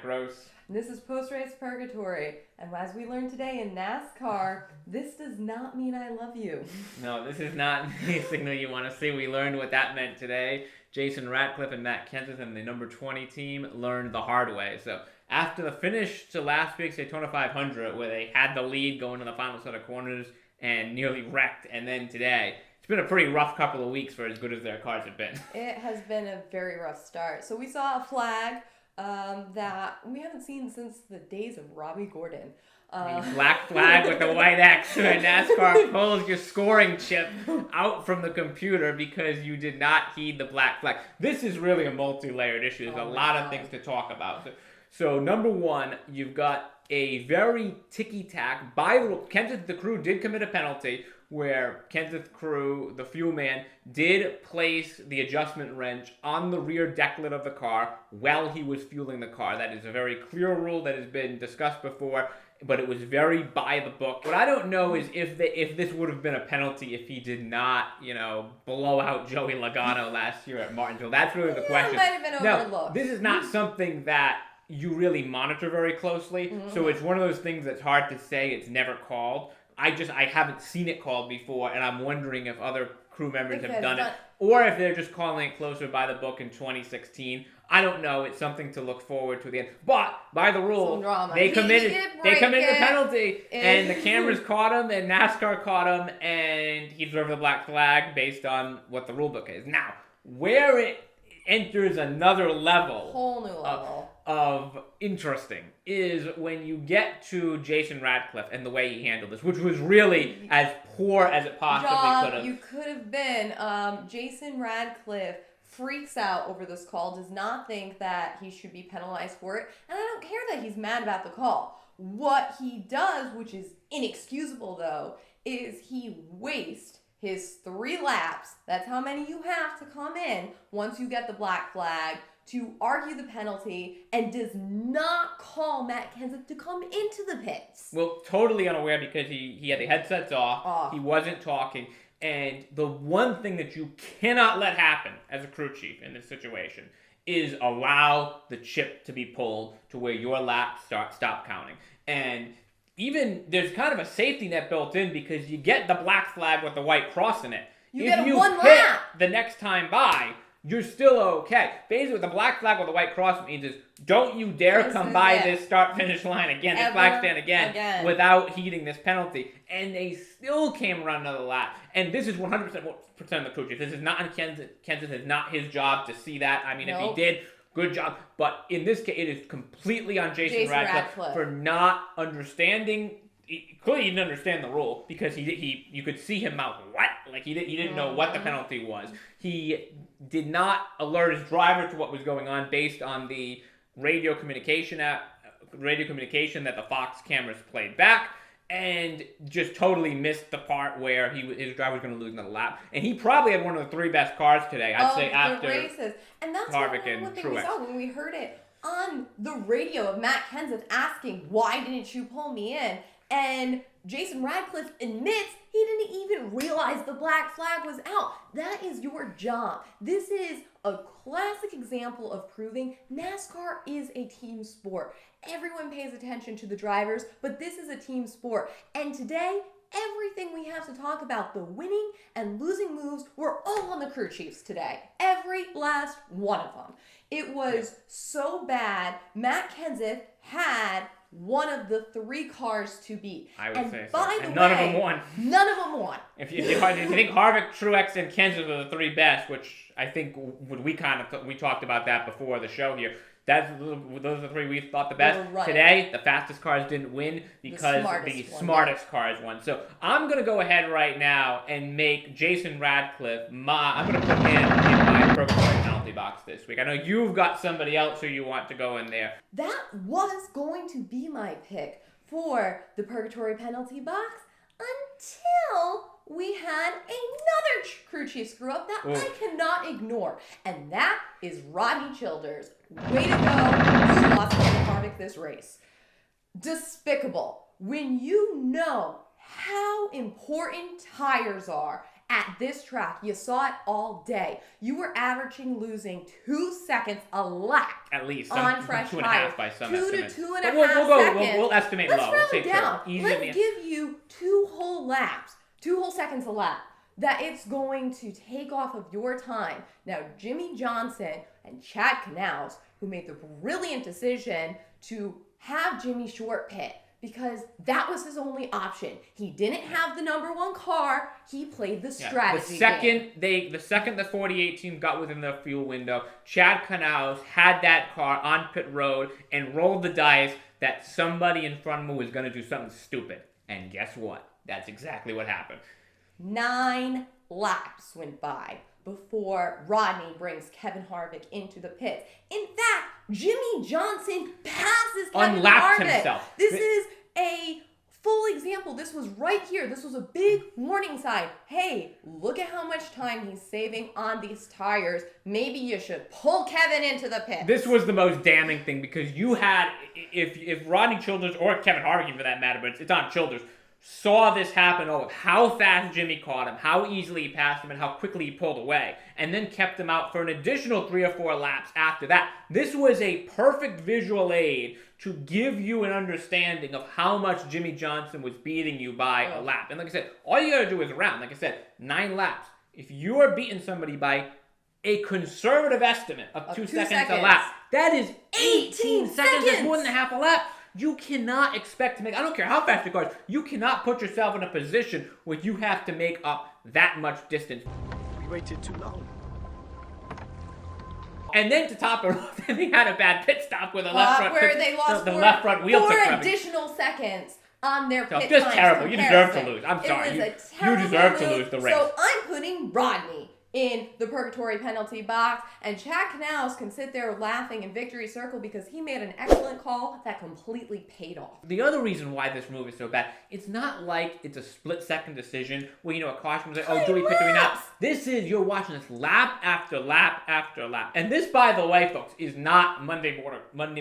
Matt Gross. And this is Post-Race Purgatory. And as we learned today in NASCAR, this does not mean I love you. No, this is not the signal you want to see. We learned what that meant today. Jason Ratcliffe and Matt Kenseth and the number 20 team learned the hard way. So after the finish to last week's Daytona 500, where they had the lead going to the final set of corners and nearly wrecked, and then today, it's been a pretty rough couple of weeks for as good as their cars have been. It has been a very rough start. So we saw a flag that we haven't seen since the days of Robbie Gordon. Black flag with the white X when NASCAR pulls your scoring chip out from the computer because you did not heed the black flag. This is really a multi-layered issue. There's a lot of things to talk about. So number one, you've got a very ticky-tack. By the rule, Kenseth, the crew, did commit a penalty where Kenseth crew, the fuel man, did place the adjustment wrench on the rear deck lid of the car while he was fueling the car. That is a very clear rule that has been discussed before, but it was very by the book. What I don't know is if this would have been a penalty if he did not, blow out Joey Logano last year at Martinsville. That's really the question. It might have been overlooked. No, this is not something that you really monitor very closely, so it's one of those things that's hard to say. It's never called. I haven't seen it called before, and I'm wondering if other crew members have done it, or if they're just calling it closer by the book in 2016. I don't know. It's something to look forward to the end. But by the rule, they committed the penalty, and the cameras caught him, and NASCAR caught him, and he deserved the black flag based on what the rule book is. Now, where it enters another level, whole new level of interesting is when you get to Jason Ratcliffe and the way he handled this, which was really as poor as it possibly could have. You could have been. Jason Ratcliffe freaks out over this call, does not think that he should be penalized for it, and I don't care that he's mad about the call. What he does, which is inexcusable though, is he wastes his 3 laps, that's how many you have to come in once you get the black flag, to argue the penalty, and does not call Matt Kenseth to come into the pits. Well, totally unaware because he had the headsets off, he wasn't talking, and the one thing that you cannot let happen as a crew chief in this situation is allow the chip to be pulled to where your laps stop counting. And even there's kind of a safety net built in because you get the black flag with the white cross in it. You get one lap. The next time by, you're still okay. Basically, what the black flag with the white cross means is don't you dare come by this start-finish line again, this flag stand again, without heeding this penalty. And they still came around another lap. And this is 100% of the crew chief. This is not on Kenseth. Kenseth is not his job to see that. I mean, if he did, good job. But in this case, it is completely on Jason Ratcliffe for not understanding. Clearly, he didn't understand the rule because you could see him mouth what, like he didn't know what the penalty was. He did not alert his driver to what was going on based on the radio communication that the Fox cameras played back, and just totally missed the part where his driver was going to lose another lap. And he probably had one of the 3 best cars today, I'd say, after the races. And that's Harvick one and thing we saw when we heard it on the radio of Matt Kenseth asking, "Why didn't you pull me in?" And Jason Ratcliffe admits he didn't even realize the black flag was out. That is your job. This is a classic example of proving NASCAR is a team sport. Everyone pays attention to the drivers, but this is a team sport. And today, everything we have to talk about, the winning and losing moves, were all on the crew chiefs today. Every last one of them. It was so bad. Matt Kenseth had one of the 3 cars to beat. I would say so. And none of them won. None of them won. If you think Harvick, Truex, and Kenseth are the 3 best, which I think we talked about that before the show here. Those are the 3 we thought the best. Today, the fastest cars didn't win because the smartest cars won. So I'm going to go ahead right now and make Jason Ratcliffe I'm going to put him in my purgatory penalty box this week. I know you've got somebody else who you want to go in there. That was going to be my pick for the purgatory penalty box until we had another crew chief screw up that I cannot ignore. And that is Rodney Childers. Way to go. You lost Kevin Harvick this race. Despicable. When you know how important tires are at this track, you saw it all day. You were averaging losing 2 seconds a lap. At least. On fresh 2.5 by some estimates. 2 to 2.5 seconds. We'll estimate Let's low. round We'll down. Easy Let's give you 2 whole laps, 2 whole seconds a lap. That it's going to take off of your time. Now, Jimmie Johnson and Chad Knaus, who made the brilliant decision to have Jimmy short pit, because that was his only option. He didn't have the number 1 car. He played the strategy game. The second the 48 team got within the fuel window, Chad Knaus had that car on pit road and rolled the dice that somebody in front of him was going to do something stupid. And guess what? That's exactly what happened. 9 laps went by before Rodney brings Kevin Harvick into the pits. In fact, Jimmie Johnson passes Kevin Unlapped Harvick. himself. This is a full example. This was right here. This was a big warning sign. Hey, look at how much time he's saving on these tires. Maybe you should pull Kevin into the pits. This was the most damning thing, because you had, if Rodney Childers, or Kevin Harvick for that matter, but it's on Childers, saw this happen, how fast Jimmy caught him, how easily he passed him, and how quickly he pulled away, and then kept him out for an additional 3 or 4 laps after that. This was a perfect visual aid to give you an understanding of how much Jimmie Johnson was beating you by a lap. And like I said, all you gotta do is around. Like I said, 9 laps. If you are beating somebody by a conservative estimate of 2 seconds a lap, that is 18 seconds. That's more than a half a lap. You cannot expect to make, I don't care how fast your car is, you cannot put yourself in a position where you have to make up that much distance. We waited too long. And then to top it off, they had a bad pit stop with a left front. Where they lost the left front wheel 4 additional seconds on their pit just times terrible. comparison. You deserve to lose. I'm sorry. You deserve to lose the race. So I'm putting Rodney in the purgatory penalty box, and Chad Knaus can sit there laughing in victory circle because he made an excellent call that completely paid off. The other reason why this move is so bad, it's not like it's a split-second decision where, a caution was like, oh, do we pit, do we not? This is, you're watching this lap after lap after lap. And this, by the way, folks, is not Monday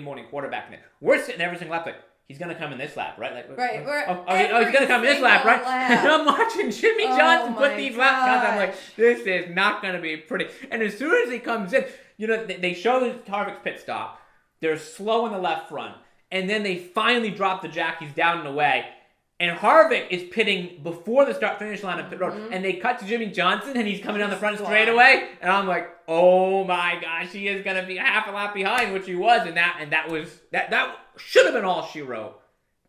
morning quarterbacking it. We're sitting every single lap like, he's going to come in this lap, right? Like, right. He's going to come in this lap, right? And I'm watching Jimmie Johnson put these lap counts. I'm like, this is not going to be pretty. And as soon as he comes in, they show Harvick's pit stop. They're slow in the left front. And then they finally drop the jackies down and away. And Harvick is pitting before the start-finish line of pit road. And they cut to Jimmie Johnson, and he's coming down the front straightaway. And I'm like, oh my gosh, he is going to be a half a lap behind, which he was. And that should have been all she wrote.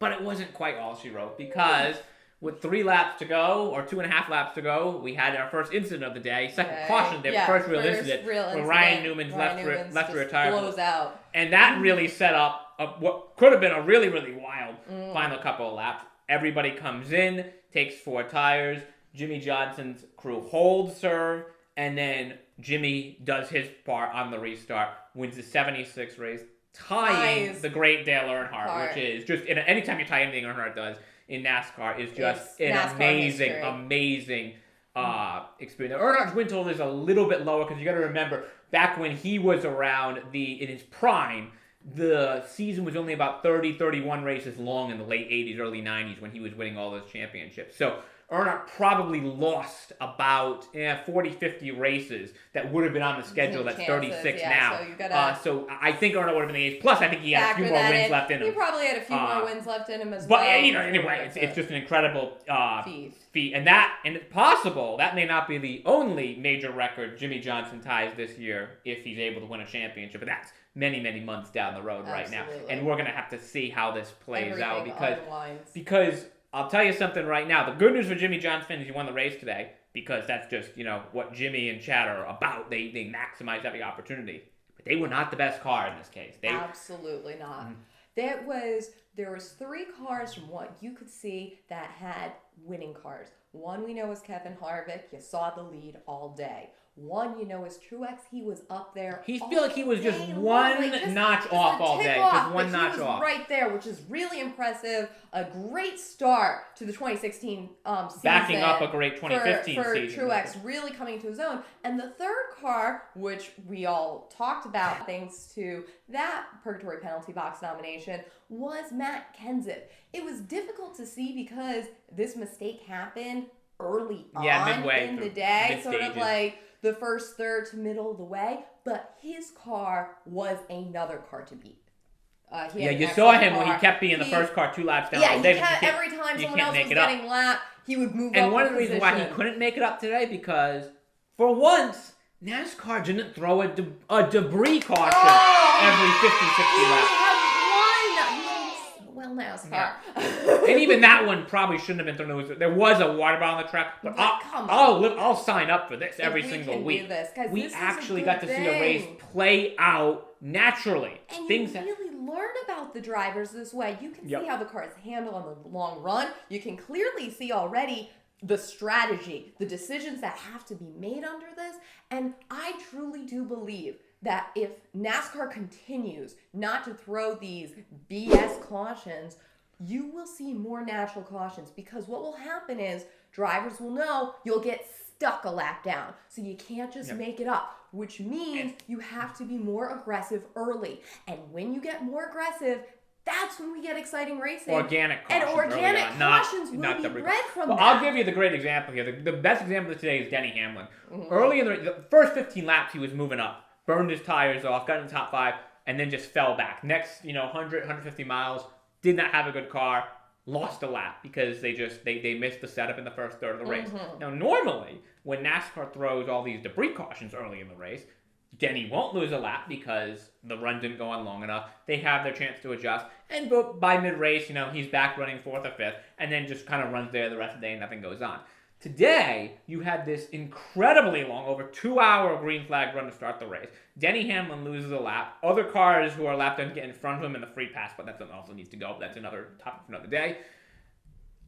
But it wasn't quite all she wrote, because with 3 laps to go, or 2.5 laps to go, we had our first incident of the day. Second caution day, first real incident. Where Ryan Newman's left rear tire blows out. And that really set up what could have been a really, really wild final couple of laps. Everybody comes in, takes 4 tires. Jimmie Johnson's crew holds serve, and then Jimmy does his part on the restart, wins the 76 race, tying the great Dale Earnhardt, which is just, anytime you tie anything Earnhardt does in NASCAR is just an amazing experience. Earnhardt's win total is a little bit lower, because you got to remember, back when he was around in his prime, the season was only about 30, 31 races long in the late 80s, early 90s when he was winning all those championships. So Earnhardt probably lost about 40, 50 races that would have been on the schedule at 36 now. So I think Earnhardt would have been the ace. Plus, I think he had a few more wins left in him. He probably had a few more wins left in him as well. But anyway, it's just an incredible feat. And it's possible that may not be the only major record Jimmie Johnson ties this year if he's able to win a championship. But that's many, many months down the road right now. And we're going to have to see how this plays out, because I'll tell you something right now. The good news for Jimmie Johnson is he won the race today, because that's just, what Jimmy and Chad are about. They maximize every opportunity. But they were not the best car in this case. Absolutely not. There was 3 cars from what you could see that had winning cars. One we know is Kevin Harvick. You saw the lead all day. One you know is Truex. He was up there. He feel like he was just one notch off all day. Just one notch off. Right there, which is really impressive. A great start to the 2016 season. Backing up a great 2015 for season. Truex really coming to his own. And the third car, which we all talked about thanks to that purgatory penalty box nomination, was Matt Kenseth. It was difficult to see because this mistake happened early on in the day, sort of mid-stages. like the first third to middle of the way, but his car was another car to beat. You saw him when he kept being the first car 2 laps down. Every time someone else was getting lapped, he would move up. And one of the reasons why he couldn't make it up today, because for once, NASCAR didn't throw a debris caution every 50, 60 laps. Well, NASCAR. Yeah. And even that one probably shouldn't have been thrown. There was a water bottle on the track, but I'll sign up for this every single week. We actually got to see a race play out naturally. And you really learn about the drivers this way. You can see how the cars handle on the long run. You can clearly see already the strategy, the decisions that have to be made under this. And I truly do believe that if NASCAR continues not to throw these BS cautions, you will see more natural cautions, because what will happen is drivers will know you'll get stuck a lap down. So you can't just make it up, which means you have to be more aggressive early. And when you get more aggressive, that's when we get exciting racing. Organic cautions. And organic cautions will be bred from that. I'll give you the great example here. The best example of today is Denny Hamlin. Early in the first 15 laps, he was moving up. Burned his tires off, got in the top 5, and then just fell back. Next, 100, 150 miles, did not have a good car, lost a lap because they missed the setup in the first third of the race. Now, normally, when NASCAR throws all these debris cautions early in the race, Denny won't lose a lap because the run didn't go on long enough. They have their chance to adjust, and by mid-race, he's back running 4th or 5th, and then just kind of runs there the rest of the day and nothing goes on. Today, you had this incredibly long, over 2-hour green flag run to start the race. Denny Hamlin loses a lap. Other cars who are lapped done get in front of him in the free pass, but that also needs to go. That's another topic for another day.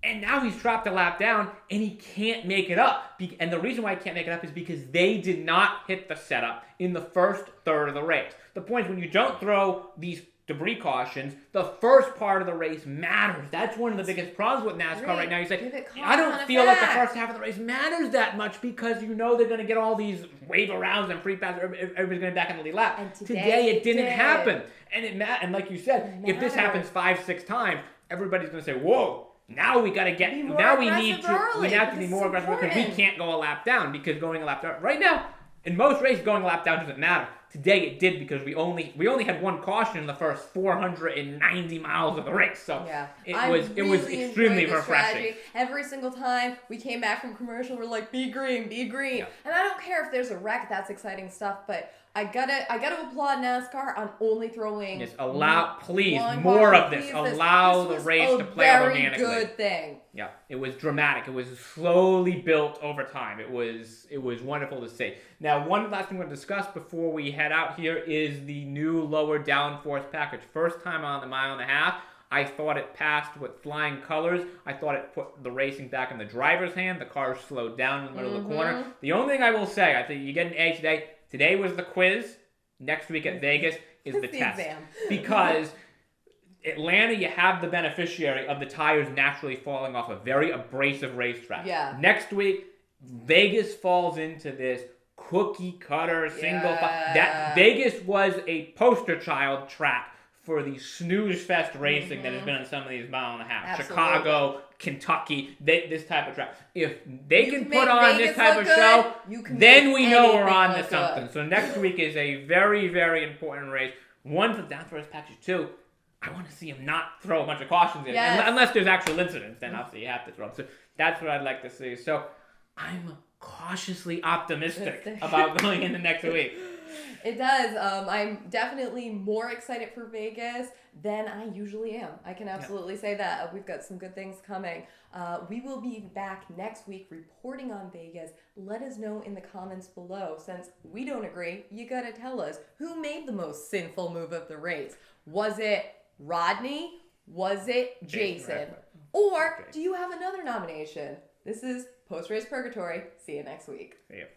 And now he's trapped a lap down, and he can't make it up. And the reason why he can't make it up is because they did not hit the setup in the first third of the race. The point is, when you don't throw these debris cautions, the first part of the race matters. That's one of the biggest problems with NASCAR right now. You say, I don't feel like the first half of the race matters that much, because they're going to get all these wave arounds and free passes. Everybody's going to back on the lead lap. And today it didn't happen. And like you said, if this happens 5-6 times, everybody's going to say, whoa, now we got to get, now we have to be more aggressive, because we can't go a lap down, because going a lap down, right now, in most races, going a lap down doesn't matter. Today it did, because we only had one caution in the first 490 miles of the race. So it was extremely refreshing. Every single time we came back from commercial, we're like, be green, be green. Yeah. And I don't care if there's a wreck, that's exciting stuff, but I gotta applaud NASCAR on only throwing. Yes, please, more of this. Allow the race to play out organically. Very good thing. Yeah, it was dramatic. It was slowly built over time. It was wonderful to see. Now, one last thing we're going to discuss before we head out here is the new lower downforce package. First time on the 1.5 miles. I thought it passed with flying colors. I thought it put the racing back in the driver's hand. The car slowed down in the middle of the corner. The only thing I will say, I think you get an A today. Today was the quiz. Next week at Vegas is the test. Exam. Because Atlanta, you have the beneficiary of the tires naturally falling off a very abrasive racetrack. Yeah. Next week, Vegas falls into this cookie cutter single. That Vegas was a poster child track for the snooze fest racing that has been on some of these 1.5 miles. Absolutely. Chicago, Kentucky, this type of track. If they can put on this type of show, then we know we're on to something. So next week is a very, very important race. One for the downforce package, 2. I want to see him not throw a bunch of cautions in. Yes. Unless there's actual incidents, then obviously you have to throw them. So that's what I'd like to see. So I'm cautiously optimistic about going into next week. It does. I'm definitely more excited for Vegas than I usually am. I can absolutely say that. We've got some good things coming. We will be back next week reporting on Vegas. Let us know in the comments below. Since we don't agree, you got to tell us who made the most sinful move of the race. Was it Rodney? Was it Jason? Or do you have another nomination? This is Post Race Purgatory. See you next week. See you.